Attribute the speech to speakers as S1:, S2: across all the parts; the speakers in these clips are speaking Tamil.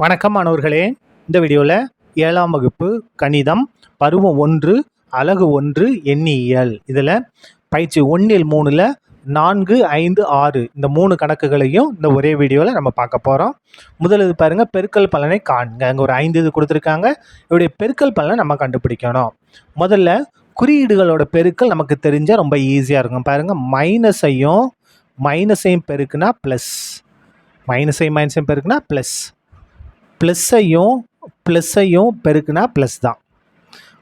S1: வணக்கம் மாணவர்களே. இந்த வீடியோவில் 7ஆம் வகுப்பு கணிதம் பருவம் 1 அலகு 1 எண்ணியல் இதில் பயிற்சி 1 3ல் 4, 5, 6 இந்த 3 கணக்குகளையும் இந்த ஒரே வீடியோவில் நம்ம பார்க்க போகிறோம். முதல் இது பாருங்கள், பெருக்கல் பலனை காண்க. அங்கே ஒரு 5 இது கொடுத்துருக்காங்க. இவருடைய பெருக்கல் பலனை நம்ம கண்டுபிடிக்கணும். முதல்ல குறியீடுகளோட பெருக்கல் நமக்கு தெரிஞ்சால் ரொம்ப ஈஸியாக இருக்கும். பாருங்கள், மைனஸையும் பெருக்குனா ப்ளஸ், மைனஸையும் பெருக்குனா ப்ளஸ், ப்ளஸ்ஸையும் பெருக்குனா ப்ளஸ் தான்.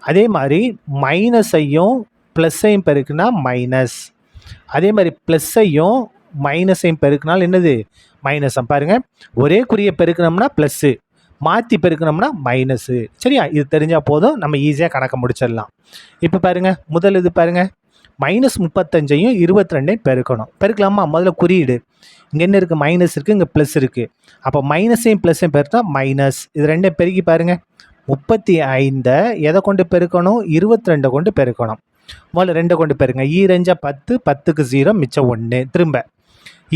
S1: அதே மாதிரி மைனஸையும் ப்ளஸ்ஸையும் பெருக்குனா மைனஸ், அதே மாதிரி ப்ளஸ்ஸையும் மைனஸையும் பெருக்கினால் என்னது? மைனஸ். பாருங்கள், ஒரே குறியை பெருக்கணும்னா ப்ளஸ்ஸு, மாற்றி பெருக்கணும்னா மைனஸு. சரியா? இது தெரிஞ்சால் போதும், நம்ம ஈஸியாக கணக்கை முடிச்சிடலாம். இப்போ பாருங்கள், முதல் இது பாருங்கள், -35ஐயும் 22ஐயும் பெருக்கணும். பெருக்கலாமா? முதல்ல குறியீடு இங்கே என்ன இருக்குது? மைனஸ் இருக்குது, இங்கே ப்ளஸ் இருக்குது. அப்போ மைனஸையும் ப்ளஸ்ஸையும் பெருக்கினா மைனஸ். இது ரெண்டையும் பெருக்கி பாருங்கள். 35 எதை கொண்டு பெருக்கணும்? 22 கொண்டு பெருக்கணும். முதல்ல 2 கொண்டு பெருங்க. 2 10, 10க்கு 0, மிச்சம் 1. திரும்ப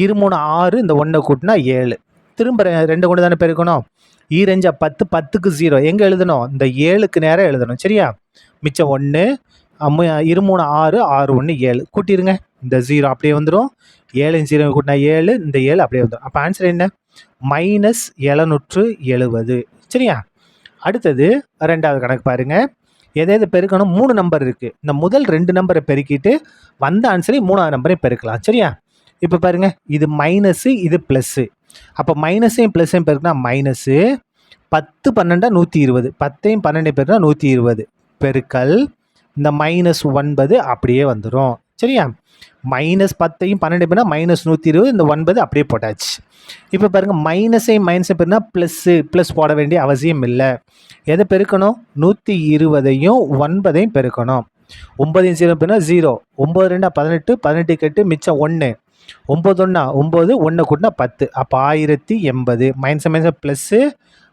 S1: 2 3 6, இந்த 1 கூட்டினா 7. திரும்ப 2 கொண்டு தானே பெருக்கணும். 2 10, 10க்கு 0 எங்கே எழுதணும்? இந்த 7க்கு நேரம் எழுதணும். சரியா? மிச்சம் 1, 2 3 6, 6 1 7. கூட்டிடுங்க. இந்த 0 அப்படியே வந்துடும். 7 0 கூட்டினா 7, இந்த 7 அப்படியே வந்துடும். அப்போ ஆன்சர் என்ன? -770. சரியா? அடுத்தது ரெண்டாவது கணக்கு பாருங்கள். எதாவது பெருக்கணும்? 3 நம்பர் இருக்குது. இந்த முதல் 2 நம்பரை பெருக்கிட்டு வந்த ஆன்சரை 3ஆவது நம்பரை பெருக்கலாம். சரியா? இப்போ பாருங்கள், இது மைனஸு, இது ப்ளஸ்ஸு. அப்போ மைனஸையும் ப்ளஸ்ஸையும் பெருக்கினா மைனஸு. 10 12 120, 10ஐயும் 12ஐயும் பெருக்கினா 120 பெருக்கல் இந்த -9 அப்படியே வந்துடும். சரியா? -10ஐயும் 12 பேர்னா -120, இந்த 9 அப்படியே போட்டாச்சு. இப்போ பாருங்கள், மைனஸையும் பெருனா ப்ளஸ் போட வேண்டிய அவசியம் இல்லை. எதை பெருக்கணும்? 120ஐயும் 9ஐயும் பெருக்கணும். 9ஐயும் 0 பேர்னா 0, 9 2 18, 18 8, மிச்சம் 1, 9 1 9, 1 கூட்டினா 10. அப்போ 1080. மைனஸ் ப்ளஸ்ஸு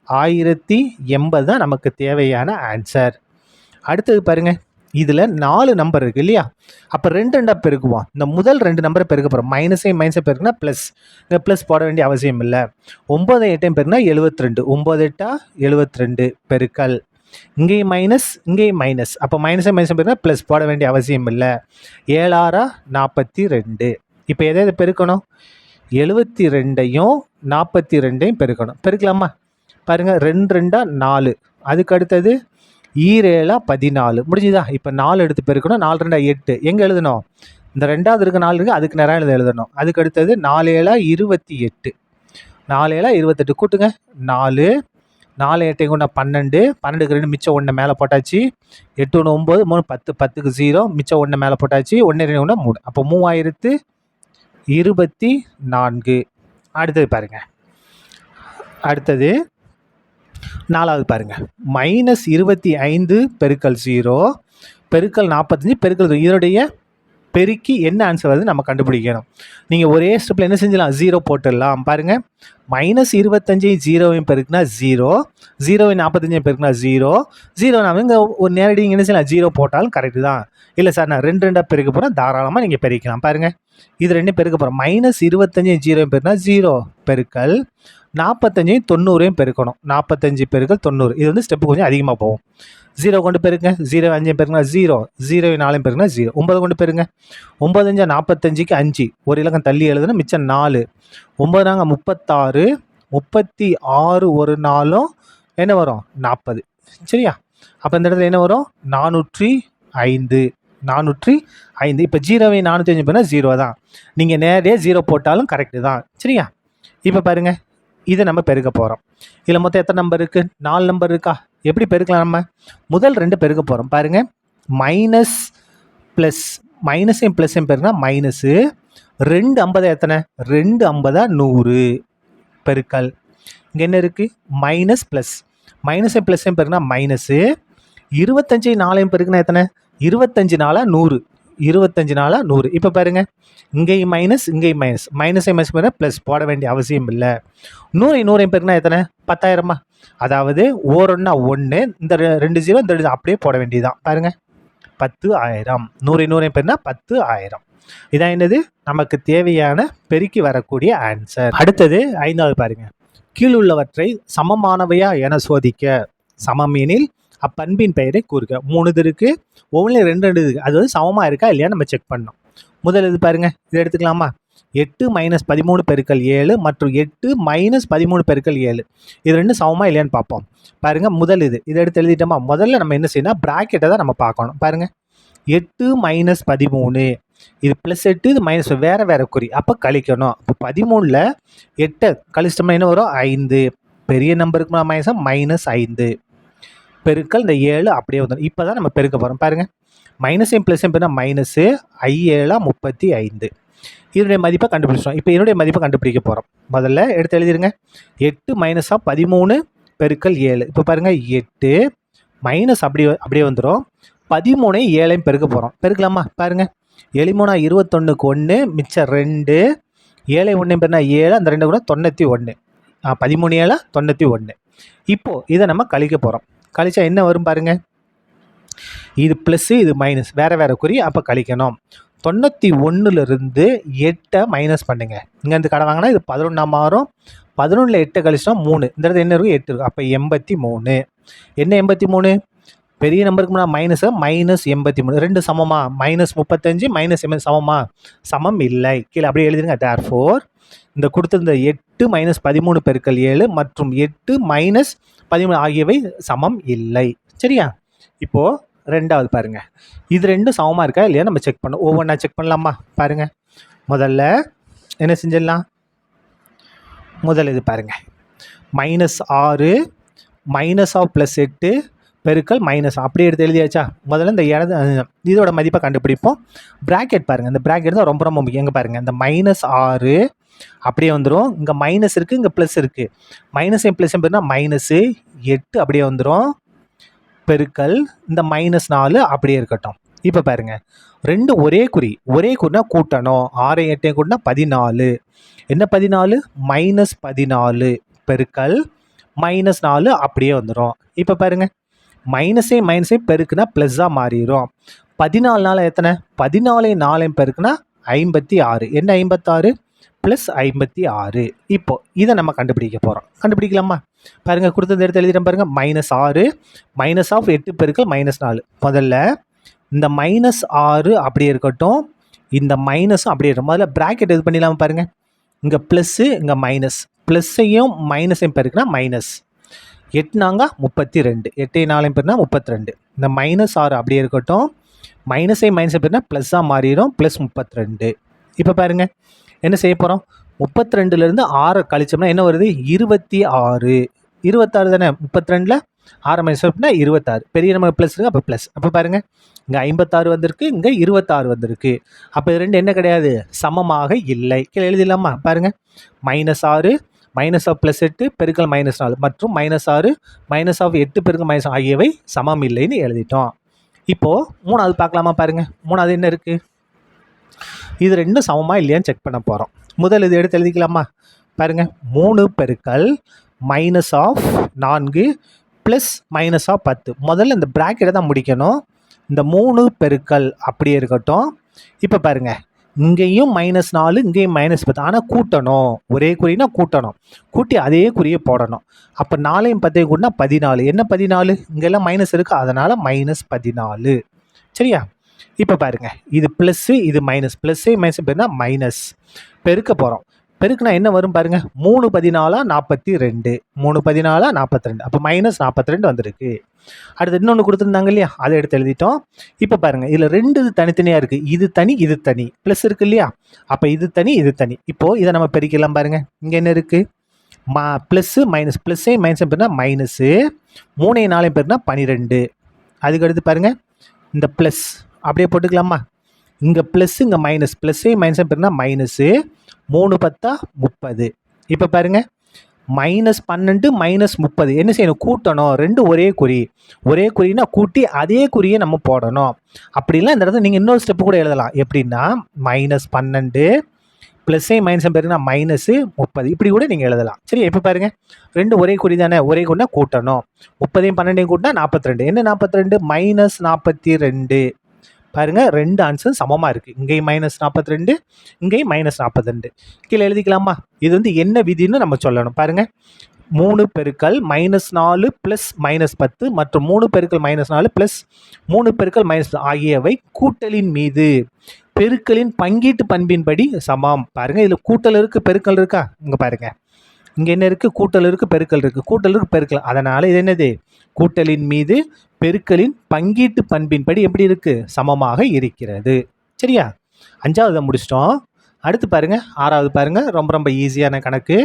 S1: 1080 தான் நமக்கு தேவையான ஆன்சர். அடுத்தது பாருங்கள், இதில் 4 நம்பர் இருக்குது இல்லையா? அப்போ 2 2 பெருக்குவோம். இந்த முதல் 2 நம்பரை பெருக்க போகிறோம். மைனஸையும் பெருக்குனா ப்ளஸ், இந்த ப்ளஸ் போட வேண்டிய அவசியம் இல்லை. 9 8 பெருக்குனா 72, 9 8 72 பெருக்கல் இங்கேயும் மைனஸ், இங்கேயும் மைனஸ். அப்போ மைனஸையும் பெருக்குனா ப்ளஸ் போட வேண்டிய அவசியம் இல்லை. 7 6 42. இப்போ எதை பெருக்கணும்? 72ஐயும் 42ஐயும் பெருக்கணும். பெருக்கலாமா? பாருங்கள், 2 2 4, அதுக்கு அடுத்தது 7 14. முடிஞ்சுதா? இப்போ 4 எடுத்து பெருக்கணும். 4 2 8 எங்கே எழுதணும்? இந்த ரெண்டாவது இருக்க 4 இருக்குது, அதுக்கு நேரம் எழுதணும். அதுக்கு அடுத்தது 4 7 28, 4 7 28 கூட்டுங்க. 4 4 8 கொண்டா 12, 12க்கு 2 மிச்சம் 1 மேலே போட்டாச்சு. 8 1 9, 3 10, 10க்கு 0, மிச்சம் 1 மேலே போட்டாச்சு. 1 2 கொண்டா 3. அப்போ 3024. அடுத்தது பாருங்கள், அடுத்தது 4வது பாருங்கள், -25 பெருக்கல் 0 பெருக்கல் 45 பெருக்கல் 0. இதனுடைய பெருக்கி என்ன ஆன்சர் வருது நம்ம கண்டுபிடிக்கணும். நீங்கள் ஒரே ஸ்டெப்பில் என்ன செஞ்சலாம்? 0 போட்டுடலாம். பாருங்கள், -25 0வையும் பெருக்குனா 0, 0 45 பெருக்குனா 0, 0 நாம இங்கே ஒரு நேரடி என்ன செய்யலாம்? 0 போட்டாலும் கரெக்டு தான். இல்லை சார், நான் 2 2 பெருக்க போகிறேன், தாராளமாக நீங்கள் பெருக்கலாம். பாருங்கள், இது 2 பெருக்க போகிறோம். -25 0வையும் பெருக்குனா 0 பெருக்கல் 45ஐயும் 90ஐயும் பெருக்கணும். 45 பெருக்கல் 90. இது வந்து ஸ்டெப்பு கொஞ்சம் அதிகமாக போகும். 0 கொண்டு பெருங்க. 0 5 பெருக்குனா 0, 0 4 பெருக்குனா 0. 9 கொண்டு பெருங்க. 9 5 45க்கு 5, ஒரு இலக்கம் தள்ளி எழுதுனா மிச்சம் 4. 9 4 36, 36 ஒரு 4 என்ன வரும்? 40. சரியா? அப்போ இந்த இடத்துல என்ன வரும்? 405, 405. இப்போ 0வையும் 405 பெருனா 0 தான். நீங்கள் நேரடியாக 0 போட்டாலும் கரெக்டு தான். சரியா? இப்போ பாருங்கள், இதை நம்ம பெருக்க போகிறோம். இதில் மொத்தம் எத்தனை நம்பர் இருக்குது? 4 நம்பர் இருக்கா? எப்படி பெருக்கலாம்? நம்ம முதல் 2 பெருக்க போகிறோம். பாருங்கள், மைனஸ் ப்ளஸ், மைனஸையும் ப்ளஸ்ஸையும் பெருக்குனா மைனஸு. 2 50 எத்தனை? 2 50 100 பெருக்கல் இங்கே என்ன இருக்குது? மைனஸ் ப்ளஸ், மைனஸையும் ப்ளஸ்ஸையும் பெருக்குனா மைனஸு. 25 4ஐயும் பெருக்குனா எத்தனை? 25 4 100, 25 4 100. இப்போ பாருங்கள், இங்கேயும் மைனஸ், இங்கேயும் மைனஸ், மைனஸையும் மைனஸ் பண்ண ப்ளஸ் போட வேண்டிய அவசியம் இல்லை. 100 பெருக்குனா எத்தனை? 10,000. அதாவது 1 1, இந்த 2 0, இந்த 2 அப்படியே போட வேண்டியதுதான். பாருங்கள், 10,000. 100 பெருனா 10,000. இதான் என்னது? நமக்கு தேவையான பெருக்கி வரக்கூடிய ஆன்சர். அடுத்தது 5வது பாருங்கள், கீழுள்ளவற்றை சமமானவையா என சோதிக்க. சமம் எனில் அப்பண்பின் பெயரை கூறுக. 3 இது இருக்கு, ஒவ்வொன்றிலும் 2 2 இருக்கு. அது வந்து சமமாக இருக்கா இல்லையா நம்ம செக் பண்ணணும். முதல் இது பாருங்க, இதை எடுத்துக்கலாமா? 8 - 13 பெருக்கல் 7 மற்றும் 8 - 13 பெருக்கல் 7 இது ரெண்டும் சமமா இல்லையான்னு பார்ப்போம். பாருங்க, முதல் இதை எடுத்து எழுதிட்டோமா? முதல்ல நம்ம என்ன செய்யணும், பிராக்கெட்டை தான் நம்ம பார்க்கணும். பாருங்க, 8 - 13 இது +8 இது மைனஸ், வேறு வேறு குறி, அப்போ கழிக்கணும். இப்போ 13ல் 8 கழிச்சிட்டோம்னா என்ன வரும்? 5. பெரிய நம்பருக்கு -5 பெருக்கல் இந்த 7 அப்படியே வந்துடும். இப்போ தான் நம்ம பெருக்க போகிறோம். பாருங்கள், மைனஸையும் ப்ளஸையும் பெருனா -5 7 35. இதனுடைய மதிப்பை கண்டுபிடிச்சோம். இப்போ இதனுடைய மதிப்பை கண்டுபிடிக்க போகிறோம். முதல்ல எடுத்து எழுதிருங்க. 8 - 13 பெருக்கல் 7. இப்போ பாருங்கள், 8 மைனஸ் அப்படியே வந்துடும். 13 7 பெருக்க போகிறோம். பெருக்கலாமா? பாருங்கள், 7 3 21க்கு 1 மிச்சம் 2, 7 1 பெருனா 7, அந்த 2 கூட 91. 13 7 91. இப்போது இதை நம்ம கழிக்க போகிறோம். கழிச்சா என்ன வரும் பாருங்கள், இது ப்ளஸ்ஸு இது மைனஸ், வேறு வேறு குறி, அப்போ கழிக்கணும். 91லிருந்து 8 மைனஸ் பண்ணுங்க. இங்கேருந்து கடை வாங்கினா இது 11 மாறும். 11ல் 8 கழிச்சா 3, இந்த இடத்துல என்ன இருக்கும்? 8 இருக்கும். அப்போ 83. என்ன 83? பெரிய நம்பருக்கு முன்னாடி -83. 2 சமமா? -35 -80 சமமா? சமம் இல்லை. கீழே அப்படியே எழுதிருங்க. தேர்ஃபோர் இந்த கொடுத்திருந்த 8 - 13 பெருக்கல் 7 மற்றும் 8 - 13 ஆகியவை சமம் இல்லை. சரியா? இப்போது ரெண்டாவது பாருங்க, இது ரெண்டும் சமமாக இருக்கா இல்லையா நம்ம செக் பண்ணோம். ஒவ்வொன்றா செக் பண்ணலாமா? பாருங்க, முதல்ல என்ன செஞ்சிடலாம்? முதல் இது பாருங்க, -6 -8 பெருக்கல் மைனஸ் அப்படியே எடுத்து எழுதியாச்சா? முதல்ல இந்த இதோட மதிப்பை கண்டுபிடிப்போம். பிராக்கெட் பாருங்கள், இந்த பிராக்கெட் தான் ரொம்ப ரொம்ப முக்கியம். எங்கே பாருங்கள், இந்த -6 அப்படியே வந்துடும். இங்கே மைனஸ் இருக்குது, இங்கே ப்ளஸ் இருக்குது. மைனஸையும் ப்ளஸையும் பெருனா -8 அப்படியே வந்துடும். பெருக்கல் இந்த -4 அப்படியே இருக்கட்டும். இப்போ பாருங்கள், ரெண்டு ஒரே குறினா கூட்டணும். 6 8 கூட்டினா 14. என்ன 14? -14 பெருக்கல் -4 அப்படியே வந்துடும். இப்போ பாருங்கள், மைனஸையும் பெருக்குனா ப்ளஸ்ஸாக மாறிடும். 14 எத்தனை? 14 4 பெருக்குனா 56. என்ன 56? +56. இப்போ இதை நம்ம கண்டுபிடிக்க போகிறோம். கண்டுபிடிக்கலாமா? பாருங்கள், கொடுத்தது எடுத்து எழுதிட்டோம். பாருங்கள், -6 -8 பெருக்கல் -4. முதல்ல இந்த -6 அப்படியே இருக்கட்டும், இந்த மைனஸும் அப்படியே இருக்கும். முதல்ல பிராக்கெட் இது பண்ணிடலாமா? பாருங்கள், இங்கே ப்ளஸ்ஸு, இங்கே மைனஸ். ப்ளஸ்ஸையும் மைனஸையும் பெருக்குனா -. 8 நாங்க 32. 8 4 பெருனா 32. இந்த -6 அப்படியே இருக்கட்டும், மைனஸையும் பெருனா ப்ளஸ்ஸாக மாறிடும். +32. இப்போ பாருங்கள், என்ன செய்ய போகிறோம்? 32லேருந்து 6 கழிச்சோம்னா என்ன வருது? 26. 26 தானே? 32ல் 6 மைனஸ் அப்படின்னா 26. பெரிய நம்ம ப்ளஸ் இருக்குது, அப்போ ப்ளஸ். அப்போ பாருங்கள், இங்கே 56 வந்திருக்கு, இங்கே 26 வந்திருக்கு. அப்போ இது ரெண்டு என்ன கிடையாது? சமமாக இல்லை. கீழே எழுதிடலாமா? பாருங்கள், -6 -8 பெருக்கல் -4 மற்றும் -6 -8 பெருக்கல் -, ஆகியவை சமம் இல்லைன்னு எழுதிட்டோம். இப்போது மூணாவது பார்க்கலாமா? பாருங்கள், மூணாவது என்ன இருக்குது? இது ரெண்டும் சமமாக இல்லையான்னு செக் பண்ண போகிறோம். முதல் இது எடுத்து எழுதிக்கலாமா? பாருங்கள், 3 பெருக்கல் -4 ப்ளஸ் -10. முதல்ல இந்த பிராக்கெட்டை தான் முடிக்கணும். இந்த 3 பெருக்கல் அப்படியே இருக்கட்டும். இப்போ பாருங்கள், இங்கேயும் -4 இங்கேயும் -10. ஆனால் கூட்டணும். ஒரே குறினா கூட்டணும். கூட்டி அதே குறியை போடணும். அப்போ 4 10 கூட்டினா 14. என்ன 14? இங்கெல்லாம் மைனஸ் இருக்குது, அதனால் -14. சரியா? இப்போ பாருங்கள், இது ப்ளஸ்ஸு, இது மைனஸ். ப்ளஸ்ஸே மைனஸ் பெருனா மைனஸ். பெருக்க போகிறோம். பெருக்குனா என்ன வரும் பாருங்கள், 3 14 42. 3 14 42. அப்போ -42 வந்திருக்கு. அடுத்து இன்னொன்று கொடுத்துருந்தாங்க இல்லையா, அதை எடுத்து எழுதிட்டோம். இப்போ பாருங்கள், இதில் 2 தனித்தனியாக இருக்குது. இது தனி, இது தனி. ப்ளஸ் இருக்குது இல்லையா, அப்போ இது தனி, இது தனி. இப்போது இதை நம்ம பெருக்கலாம். பாருங்கள், இங்கே என்ன இருக்குது? Plus minus. ப்ளஸ்ஸே மைனஸ் பெருனா மைனஸு. 3 4 பெருனா 12. அதுக்கடுத்து பாருங்கள், இந்த ப்ளஸ் அப்படியே போட்டுக்கலாமா? இங்கே ப்ளஸ்ஸு, இங்கே மைனஸ். ப்ளஸ்ஸே மைனஸே பெருனா மைனஸு. 3 10 30. இப்போ பாருங்கள், -12 -30. என்ன செய்யணும்? கூட்டணும். ரெண்டு ஒரே குறினா கூட்டி அதே குறியை நம்ம போடணும். அப்படிலாம் இந்த இடத்துல நீங்கள் இன்னொரு ஸ்டெப்பு கூட எழுதலாம். எப்படின்னா, -12 ப்ளஸ்ஸே மைனஸே பெருனா -30. இப்படி கூட நீங்கள் எழுதலாம். சரி, இப்போ பாருங்கள், ரெண்டு ஒரே குறி தானே? ஒரே குறினா கூட்டணும். 30 12 கூட்டினா 42. என்ன 42? -42. பாருங்கள், ரெண்டு ஆன்சரும் சமமாக இருக்குது. இங்கேயும் -42, இங்கேயும் -42. கீழே எழுதிக்கலாமா? இது வந்து என்ன விதின்னு நம்ம சொல்லணும். பாருங்கள், 3 பெருக்கல் -4 ப்ளஸ் -10 மற்றும் 3 பெருக்கல் -4 ப்ளஸ் 3 பெருக்கல் -10 ஆகியவை கூட்டலின் மீது பெருக்கலின் பங்கீட்டு பண்பின்படி சமம். பாருங்க, இதில் கூட்டல் இருக்கு, பெருக்கல் இருக்கா? இங்க பாருங்க, இங்க என்ன இருக்கு? கூட்டல் இருக்கு, பெருக்கல் இருக்கு. கூட்டல் இருக்கு, பெருக்கல். அதனால இது என்னது? கூட்டலின் மீது பெருக்கலின் பங்கீட்டு பண்பின்படி எப்படி இருக்கு? சமமாக இருக்கிறது. சரியா? 5வது முடிச்சிட்டோம். அடுத்து பாருங்க, 6வது பாருங்க. ரொம்ப ரொம்ப ஈஸியான கணக்கு.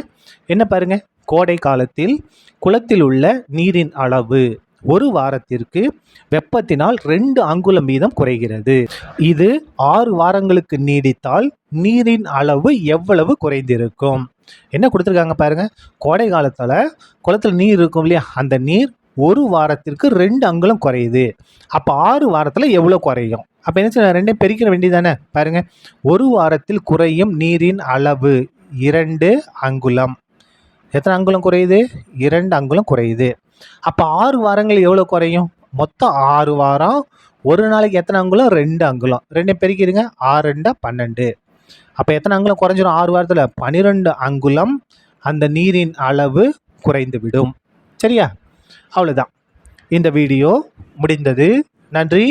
S1: என்ன பாருங்க? கோடை காலத்தில் குளத்தில் உள்ள நீரின் அளவு ஒரு வாரத்திற்கு வெப்பத்தினால் 2 அங்குலம் வீதம் குறைகிறது. இது 6 வாரங்களுக்கு நீடித்தால் நீரின் அளவு எவ்வளவு குறைந்திருக்கும்? என்ன கொடுத்துருக்காங்க பாருங்க. கோடை காலத்துல குளத்துல நீர் இருக்கும் இல்லையா, அந்த நீர் ஒரு வாரத்திற்கு 2 அங்குலம் குறையுது. அப்போ 6 வாரத்தில் எவ்வளோ குறையும்? அப்போ என்ன செய்ய, ரெண்டையும் பெருக்கிற வேண்டியதானே? பாருங்க, ஒரு வாரத்தில் குறையும் நீரின் அளவு 2 அங்குலம். எத்தனை அங்குலம் குறையுது? 2 அங்குலம் குறையுது. அப்போ 6 வாரங்கள் எவ்வளோ குறையும்? மொத்தம் 6 வாரம், ஒரு நாளைக்கு எத்தனை அங்குலம்? 2 அங்குலம். ரெண்டையும் பெருக்கிடுங்க, 6 2 12. அப்போ எத்தனை அங்குலம் குறைஞ்சிரும்? 6 வாரத்தில் 12 அங்குலம் அந்த நீரின் அளவு குறைந்து விடும். சரியா? அவ்வளோதான், இந்த வீடியோ முடிந்தது. நன்றி.